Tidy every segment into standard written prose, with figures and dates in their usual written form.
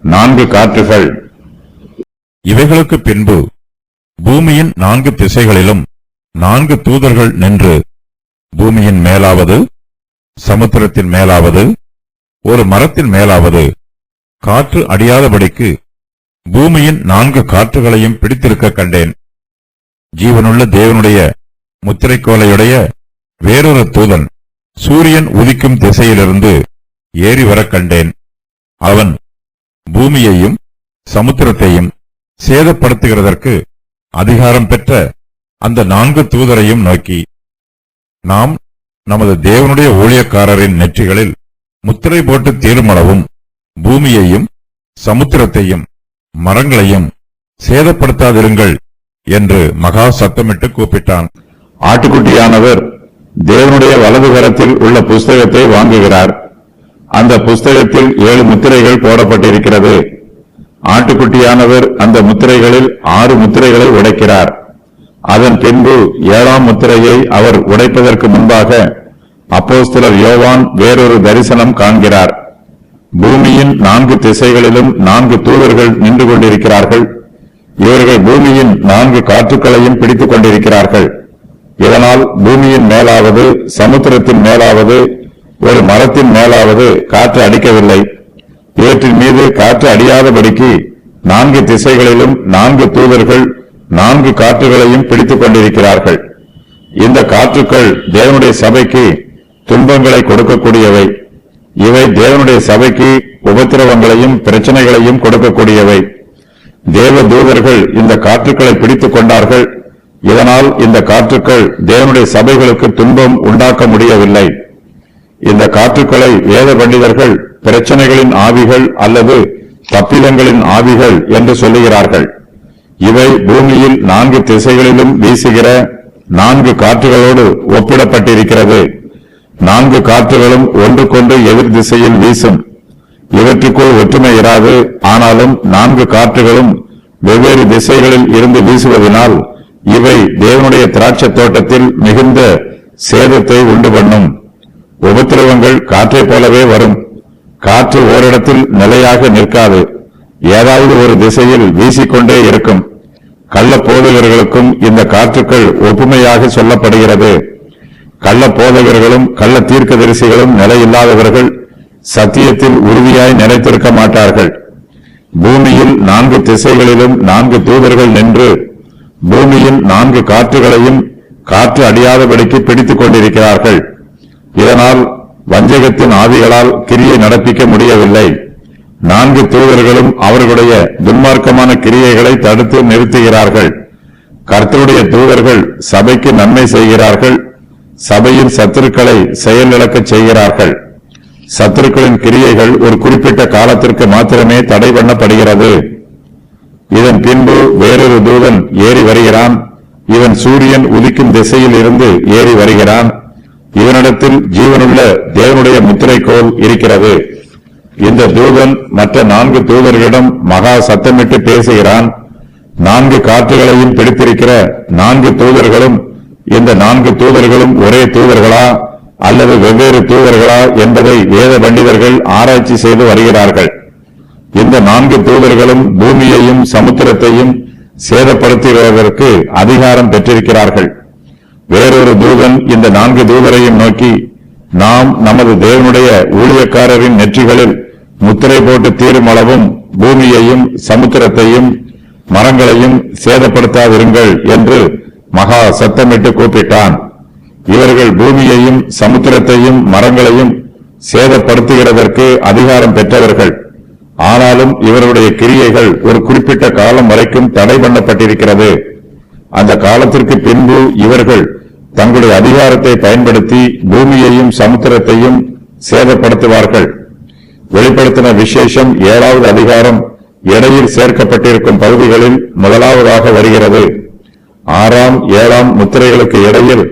4 காற்றுகள். இவைகளுக்கு பின்பு பூமியின் 4 திசைகளிலும் 4 தூதர்கள் நின்று பூமியின் மேலாவது, சமுத்திரத்தின் மேலாவது, ஒரு மரத்தின் மேலாவது காற்று அடியாதபடிக்கு பூமியின் 4 காற்றுகளையும் பிடித்திருக்க கண்டேன். ஜீவனுள்ள தேவனுடைய முத்திரைக்கோலையுடைய வேறொரு தூதன் சூரியன் உதிக்கும் திசையிலிருந்து ஏறி வர கண்டேன். அவன் பூமியையும் சமுத்திரத்தையும் சேதப்படுத்துகிறதற்கு அதிகாரம் பெற்ற அந்த 4 தூதரையும் நோக்கி, நாம் நமது தேவனுடைய ஊழியக்காரரின் நெற்றிகளில் முத்திரை போட்டு தீருமளவும் பூமியையும் சமுத்திரத்தையும் மரங்களையும் சேதப்படுத்தாதிருங்கள் என்று மகா சத்தமிட்டு கூப்பிட்டான். ஆட்டுக்குட்டியானவர் தேவனுடைய வலது கரத்தில் உள்ள புஸ்தகத்தை வாங்குகிறார். அந்த புஸ்தகத்தில் 7 முத்திரைகள் போடப்பட்டிருக்கிறது. ஆட்டுக்குட்டியானவர் அந்த முத்திரைகளில் 6 முத்திரைகளை உடைக்கிறார். அதன் பின்பு 7ஆம் முத்திரையை அவர் உடைப்பதற்கு முன்பாக அப்போஸ்தலர் யோவான் வேறொரு தரிசனம் காண்கிறார். பூமியின் 4 திசைகளிலும் 4 தூதர்கள் நின்று கொண்டிருக்கிறார்கள். இவர்கள் பூமியின் 4 காற்றுக்களையும் பிடித்துக் கொண்டிருக்கிறார்கள். இதனால் பூமியின் மேலாவது, சமுத்திரத்தின் மேலாவது, ஒரு மரத்தின் மேலாவது காற்று அடிக்கவில்லை. இவற்றின் மீது காற்று அடியாதபடிக்கு 4 திசைகளிலும் 4 தூதர்கள் 4 காற்றுகளையும் பிடித்துக் கொண்டிருக்கிறார்கள். இந்த காற்றுக்கள் தேவனுடைய சபைக்கு துன்பங்களை கொடுக்கக்கூடியவை. இவை தேவனுடைய சபைக்கு உபத்திரவங்களையும் பிரச்சனைகளையும் கொடுக்கக்கூடியவை. தேவ தூதர்கள் இந்த காற்றுக்களை பிடித்துக் கொண்டார்கள். இதனால் இந்த காற்றுக்கள் தேவனுடைய சபைகளுக்கு துன்பம் உண்டாக்க முடியவில்லை. இந்த காற்றுக்களை வேத பண்டிதர்கள் பிரச்சனைகளின் ஆவிகள் அல்லது தப்பிதங்களின் ஆவிகள் என்று சொல்லுகிறார்கள். இவை பூமியில் 4 திசைகளிலும் வீசுகிற 4 காற்றுகளோடு ஒப்பிடப்பட்டிருக்கிறது. 4 காற்றுகளும் ஒன்றுக்கொன்று எதிர் திசையில் வீசும். இவற்றுக்குள் ஒற்றுமை இராது. ஆனாலும் 4 காற்றுகளும் வெவ்வேறு திசைகளில் இருந்து வீசுவதனால் இவை தேவனுடைய திராட்சை தோட்டத்தில் மிகுந்த சேதத்தை உண்டு பண்ணும். உபத்திரவங்கள் காற்றை போலவே வரும். காற்று ஓரிடத்தில் நிலையாக நிற்காது. ஏதாவது ஒரு திசையில் வீசிக்கொண்டே இருக்கும். கள்ள போதகர்களுக்கும் இந்த காற்றுக்கள் ஒப்புமையாக சொல்லப்படுகிறது. கள்ள போதகர்களும் கள்ள தீர்க்கதரிசிகளும் நிலையில்லாதவர்கள் சத்தியத்தில் உறுதியாய் நிலைத்திருக்க மாட்டார்கள். பூமியில் 4 திசைகளிலும் 4 தூதர்கள் நின்று பூமியின் 4 காற்றுகளையும் காற்று அடியாதபடிக்கு பிடித்துக் கொண்டிருக்கிறார்கள். இதனால் வஞ்சகத்தின் ஆவிகளால் கிரியை நடப்பிக்க முடியவில்லை. 4 தூதர்களும் அவர்களுடைய துன்மார்க்கமான கிரியைகளை தடுத்து நிறுத்துகிறார்கள். கர்த்தருடைய தூதர்கள் சபைக்கு நன்மை செய்கிறார்கள். சபையின் சத்துருக்களை செயலிழக்க செய்கிறார்கள். சத்துருக்களின் கிரியைகள் ஒரு குறிப்பிட்ட காலத்திற்கு மாத்திரமே தடை பண்ணப்படுகிறது. இதன் பின்பு வேறொரு தூதன் ஏறி வருகிறான். இவன் சூரியன் உதிக்கும் திசையில் இருந்து ஏறி வருகிறான். இவனிடத்தில் ஜீவனுள்ள தேவனுடைய முத்திரைக்கோல் இருக்கிறது. இந்த தூதன் மற்ற 4 தூதர்களிடம் மகா சத்தமிட்டு பேசுகிறான். 4 காற்றுகளையும் பிடித்திருக்கிற 4 தூதர்களும் இந்த 4 தூதர்களும் ஒரே தூதர்களா அல்லது வெவ்வேறு தூதர்களா என்பதை வேத பண்டிதர்கள் ஆராய்ச்சி செய்து வருகிறார்கள். இந்த 4 தூதர்களும் பூமியையும் சமுத்திரத்தையும் சேதப்படுத்துவதற்கு அதிகாரம் பெற்றிருக்கிறார்கள். வேறொரு தூதன் இந்த 4 தூதரையும் நோக்கி, நாம் நமது தேவனுடைய ஊழியக்காரரின் நெற்றிகளில் முத்திரை போட்டு தீருமளவும் பூமியையும் சமுத்திரத்தையும் மரங்களையும் சேதப்படுத்தாதிருங்கள் என்று மகா சத்தமிட்டு கூப்பிட்டான். இவர்கள் பூமியையும் சமுத்திரத்தையும் மரங்களையும் சேதப்படுத்துகிறதற்கு அதிகாரம் பெற்றவர்கள். ஆனாலும் இவருடைய கிரியைகள் ஒரு குறிப்பிட்ட காலம் வரைக்கும் தடை பண்ணப்பட்டிருக்கிறது. அந்த காலத்திற்கு பின்பு இவர்கள் தங்களுடைய அதிகாரத்தை பயன்படுத்தி பூமியையும் சமுத்திரத்தையும் சேதப்படுத்துவார்கள். வெளிப்படுத்தின விசேஷம் 7வது அதிகாரம் இடையில் சேர்க்கப்பட்டிருக்கும் பகுதிகளில் முதலாவதாக வருகிறது. 6ஆம் 7ஆம் முத்திரைகளுக்கு இடையில்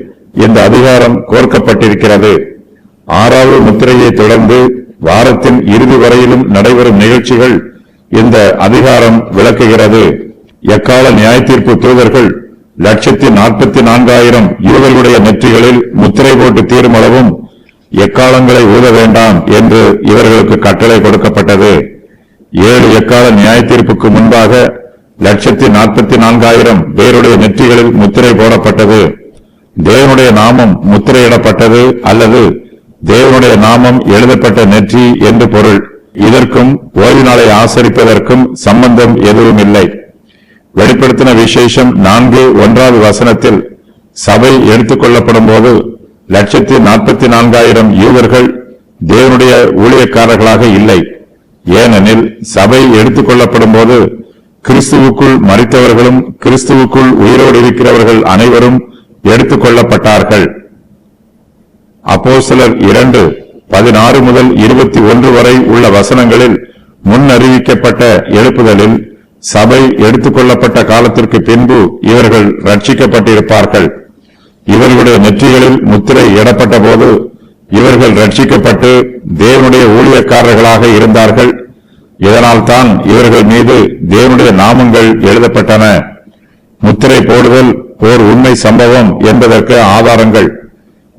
இந்த அதிகாரம் கோர்க்கப்பட்டிருக்கிறது. 6வது முத்திரையை தொடர்ந்து வாரத்தின் இறுதி வரையிலும் நடைபெறும் நிகழ்ச்சிகள் இந்த அதிகாரம் விளக்குகிறது. எக்கால நியாயத்தீர்ப்பு தூதர்கள் 144,000 யூதர்களுடைய நெற்றிகளில் முத்திரை போட்டு தீருமளவும் எக்காலங்களை ஊத வேண்டாம் என்று இவர்களுக்கு கட்டளை கொடுக்கப்பட்டது. 7 எக்கால நியாய தீர்ப்புக்கு முன்பாக 144,000 பேருடைய நெற்றிகளில் முத்திரை போடப்பட்டது. தேவனுடைய நாமம் முத்திரையிடப்பட்டது அல்லது தேவனுடைய நாமம் எழுதப்பட்ட நெற்றி என்று பொருள். இதற்கும் ஓய்வு நாளை ஆசரிப்பதற்கும் சம்பந்தம் எதுவும் இல்லை. வெளிப்படுத்தின விசேஷம் 4:1 வசனத்தில் சபை எடுத்துக் கொள்ளப்படும் போது 144,000 யூதர்கள் தேவனுடைய ஊழியக்காரர்களாக இல்லை. ஏனெனில் சபை எடுத்துக் கொள்ளப்படும் போது கிறிஸ்துவுக்குள் மரித்தவர்களும் கிறிஸ்துவுக்குள் உயிரோடு இருக்கிறவர்கள் அனைவரும் எடுத்துக் கொள்ளப்பட்டார்கள். அப்போஸ்தலர் 2:16 முதல் 21 வரை உள்ள வசனங்களில் முன் அறிவிக்கப்பட்ட எழுப்புதலில் சபை எடுத்துக் கொள்ளப்பட்ட காலத்திற்கு பின்பு இவர்கள் ரட்சிக்கப்பட்டிருப்பார்கள். இவர்களுடைய நெற்றிகளில் முத்திரை இடப்பட்ட போது இவர்கள் ரட்சிக்கப்பட்டு தேவனுடைய ஊழியக்காரர்களாக இருந்தார்கள். இதனால் தான் இவர்கள் மீது தேவனுடைய நாமங்கள் எழுதப்பட்டன. முத்திரை போடுதல் ஓர் உண்மை சம்பவம் என்பதற்கு ஆதாரங்கள்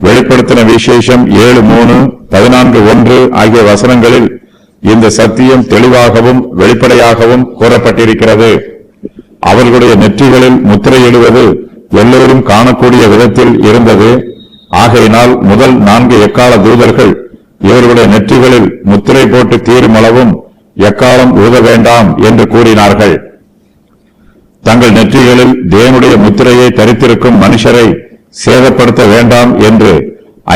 வெளிப்படுத்தின விசேஷம் 7:3, 14:1 ஆகிய வசனங்களில் இந்த சத்தியம் தெளிவாகவும் வெளிப்படையாகவும் கூறப்பட்டிருக்கிறது. அவர்களுடைய நெற்றிகளில் முத்திரையிடுவது எல்லோரும் காணக்கூடிய விதத்தில் இருந்தது. ஆகையினால் முதல் 4 எக்கால தூதர்கள் இவர்களுடைய நெற்றிகளில் முத்திரை போட்டு தீருமளவும் எக்காலம் ஊத வேண்டாம் என்று கூறினார்கள். தங்கள் நெற்றிகளில் தேவனுடைய முத்திரையை தரித்திருக்கும் மனுஷரை சேதப்படுத்த வேண்டாம் என்று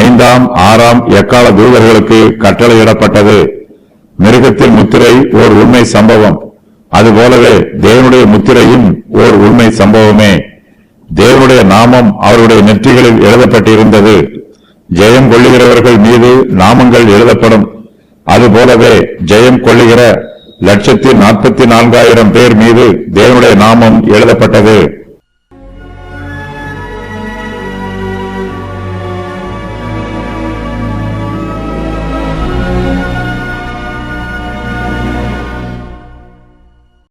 5ஆம் 6ஆம் எக்கால தூதர்களுக்கு கட்டளையிடப்பட்டது. மிருகத்தின் முத்திரை ஓர் உண்மை சம்பவம். அதுபோலவே தேவனுடைய முத்திரையும் ஓர் உண்மை சம்பவமே. தேவனுடைய நாமம் அவருடைய நெற்றிகளில் எழுதப்பட்டிருந்தது. ஜெயம் கொள்ளுகிறவர்கள் மீது நாமங்கள் எழுதப்படும். அதுபோலவே ஜெயம் கொள்ளுகிற 144,000 பேர் மீது தேவனுடைய நாமம் எழுதப்பட்டது.